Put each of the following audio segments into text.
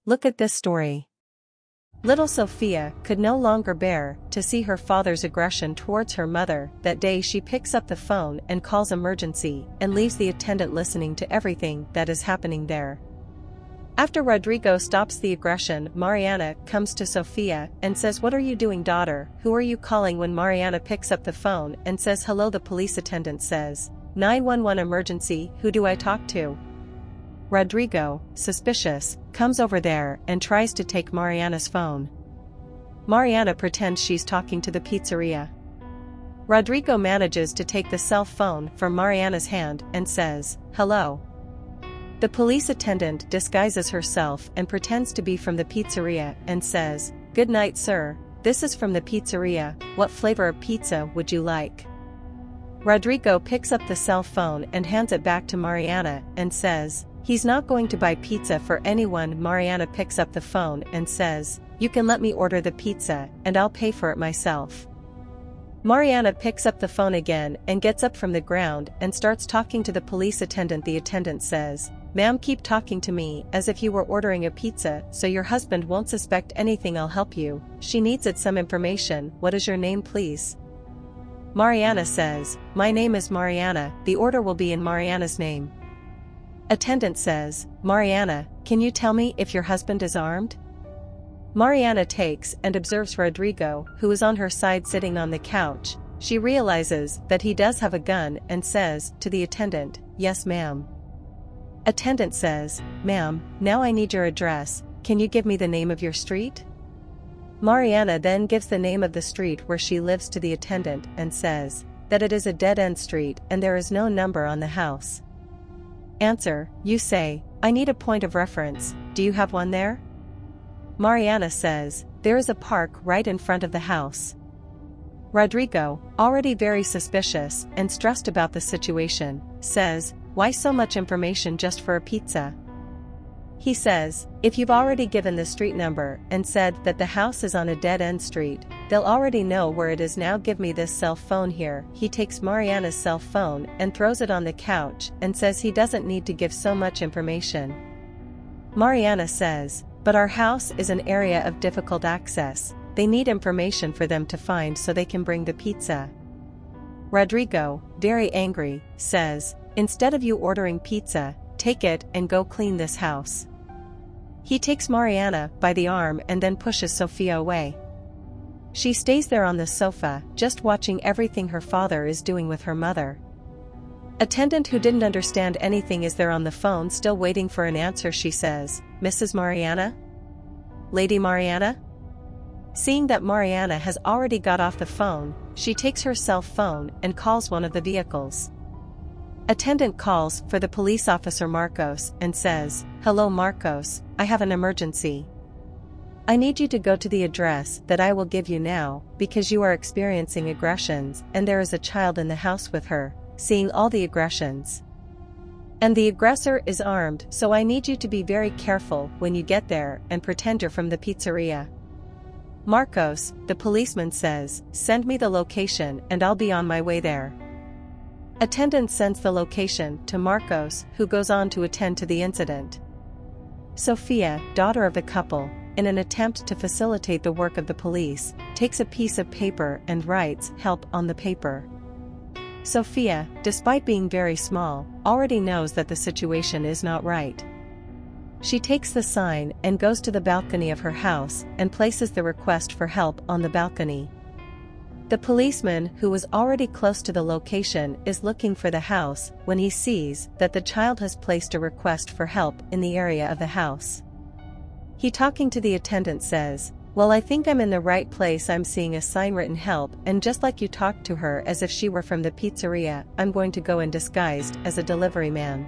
Look at this story. Little Sophia could no longer bear to see her father's aggression towards her mother. That day she picks up the phone and calls emergency and leaves the attendant listening to everything that is happening there. After Rodrigo stops the aggression, Mariana comes to Sophia and says, "What are you doing, daughter? Who are you calling?" When Mariana picks up the phone and says hello, the police attendant says, "911 emergency, who do I talk to?" Rodrigo, suspicious, comes over there and tries to take Mariana's phone. Mariana pretends she's talking to the pizzeria. Rodrigo manages to take the cell phone from Mariana's hand and says, "Hello." The police attendant disguises herself and pretends to be from the pizzeria and says, "Good night, sir. This is from the pizzeria. What flavor of pizza would you like?" Rodrigo picks up the cell phone and hands it back to Mariana and says, "He's not going to buy pizza for anyone." Mariana picks up the phone and says, "You can let me order the pizza and I'll pay for it myself." Mariana picks up the phone again and gets up from the ground and starts talking to the police attendant. The attendant says, "Ma'am, keep talking to me as if you were ordering a pizza so your husband won't suspect anything. I'll help you. She needs some information. What is your name, please?" Mariana says, "My name is Mariana. The order will be in Mariana's name." Attendant says, "Mariana, can you tell me if your husband is armed?" Mariana takes and observes Rodrigo, who is on her side sitting on the couch. She realizes that he does have a gun and says to the attendant, "Yes, ma'am." Attendant says, "Ma'am, now I need your address. Can you give me the name of your street?" Mariana then gives the name of the street where she lives to the attendant and says that it is a dead-end street and there is no number on the house. Answer, you say, "I need a point of reference. Do you have one there?" Mariana says, "There is a park right in front of the house." Rodrigo, already very suspicious and stressed about the situation, says, "Why so much information just for a pizza?" He says, "If you've already given the street number and said that the house is on a dead-end street, they'll already know where it is. Now give me this cell phone here." He takes Mariana's cell phone and throws it on the couch and says he doesn't need to give so much information. Mariana says, "But our house is an area of difficult access. They need information for them to find so they can bring the pizza." Rodrigo, very angry, says, "Instead of you ordering pizza, take it and go clean this house." He takes Mariana by the arm and then pushes Sophia away. She stays there on the sofa, just watching everything her father is doing with her mother. Attendant, who didn't understand anything, is there on the phone still waiting for an answer. She says, "Mrs. Mariana? Lady Mariana?" Seeing that Mariana has already got off the phone, she takes her cell phone and calls one of the vehicles. Attendant calls for the police officer Marcos and says, "Hello Marcos, I have an emergency. I need you to go to the address that I will give you now because you are experiencing aggressions and there is a child in the house with her, seeing all the aggressions. And the aggressor is armed, so I need you to be very careful when you get there and pretend you're from the pizzeria." Marcos, the policeman, says, "Send me the location and I'll be on my way there." Attendant sends the location to Marcos, who goes on to attend to the incident. Sophia, daughter of the couple, in an attempt to facilitate the work of the police, takes a piece of paper and writes "help" on the paper. Sophia, despite being very small, already knows that the situation is not right. She takes the sign and goes to the balcony of her house and places the request for help on the balcony. The policeman, who was already close to the location, is looking for the house when he sees that the child has placed a request for help in the area of the house. He, talking to the attendant, says, "Well, I think I'm in the right place. I'm seeing a sign written help, and just like you talked to her as if she were from the pizzeria, I'm going to go in disguised as a delivery man."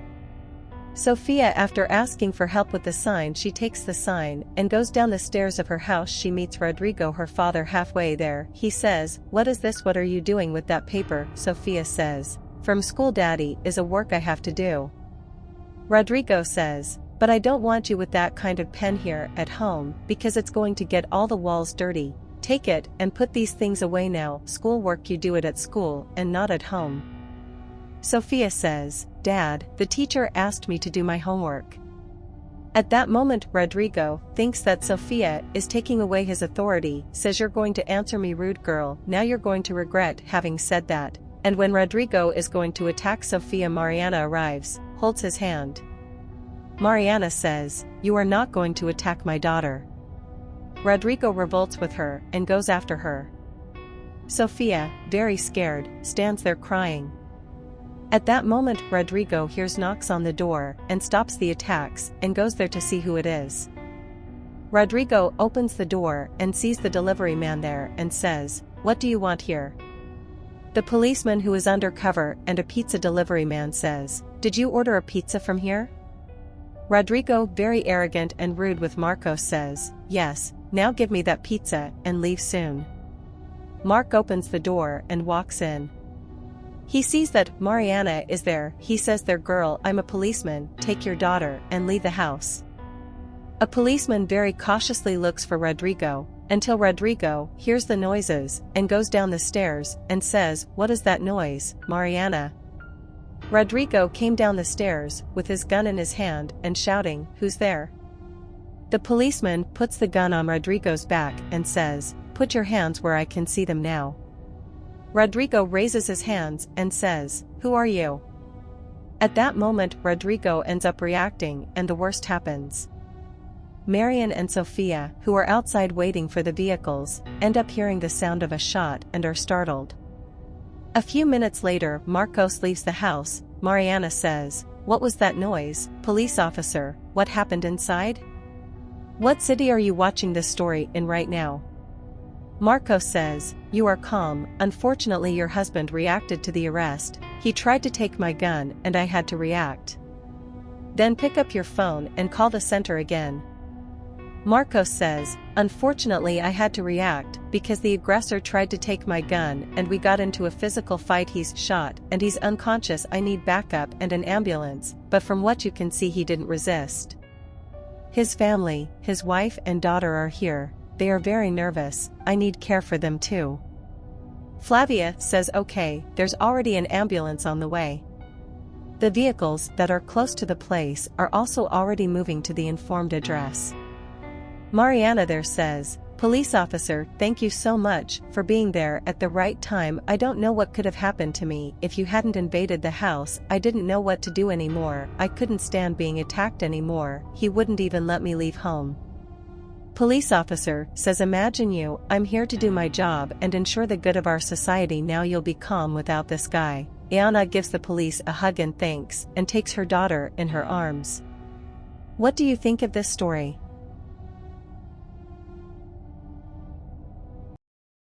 Sophia, after asking for help with the sign, she takes the sign and goes down the stairs of her house. She meets Rodrigo, her father, halfway there. He says, "What is this? What are you doing with that paper?" Sophia says, "From school, Daddy, is a work I have to do." Rodrigo says, "But I don't want you with that kind of pen here at home because it's going to get all the walls dirty. Take it and put these things away now. Schoolwork, you do it at school and not at home." Sophia says, "Dad, the teacher asked me to do my homework." At that moment Rodrigo thinks that Sofia is taking away his authority, says you're going to answer me, rude girl, now you're going to regret having said that. And when Rodrigo is going to attack Sofia, Mariana arrives, holds his hand. Mariana says, "You are not going to attack my daughter." Rodrigo revolts with her and goes after her. Sofia, very scared, stands there crying. At that moment Rodrigo hears knocks on the door and stops the attacks and goes there to see who it is. Rodrigo opens the door and sees the delivery man there and says, "What do you want here?" The policeman, who is undercover and a pizza delivery man, says, "Did you order a pizza from here?" Rodrigo, very arrogant and rude with Marcos, says, "Yes, now give me that pizza and leave soon." Mark opens the door and walks in. He sees that Mariana is there. He says there, "Girl, I'm a policeman, take your daughter and leave the house." A policeman very cautiously looks for Rodrigo, until Rodrigo hears the noises and goes down the stairs and says, "What is that noise, Mariana?" Rodrigo came down the stairs with his gun in his hand and shouting, "Who's there?" The policeman puts the gun on Rodrigo's back and says, "Put your hands where I can see them now." Rodrigo raises his hands and says, "Who are you?" At that moment Rodrigo ends up reacting and the worst happens. Marian and Sofia, who are outside waiting for the vehicles, end up hearing the sound of a shot and are startled. A few minutes later Marcos leaves the house. Mariana says, "What was that noise, police officer? What happened inside?" "What city are you watching this story in right now?" Marcos says, "You are calm. Unfortunately your husband reacted to the arrest. He tried to take my gun and I had to react." "Then pick up your phone and call the center again." Marcos says, "Unfortunately I had to react because the aggressor tried to take my gun and we got into a physical fight. He's shot and he's unconscious. I need backup and an ambulance, but from what you can see he didn't resist. His family, his wife and daughter are here. They are very nervous. I need care for them too." Flavia says, "Okay, there's already an ambulance on the way. The vehicles that are close to the place are also already moving to the informed address." Mariana there says, "Police officer, thank you so much for being there at the right time. I don't know what could have happened to me if you hadn't invaded the house. I didn't know what to do anymore. I couldn't stand being attacked anymore. He wouldn't even let me leave home." Police officer says, "Imagine you, I'm here to do my job and ensure the good of our society. Now you'll be calm without this guy." Iana gives the police a hug and thanks and takes her daughter in her arms. What do you think of this story?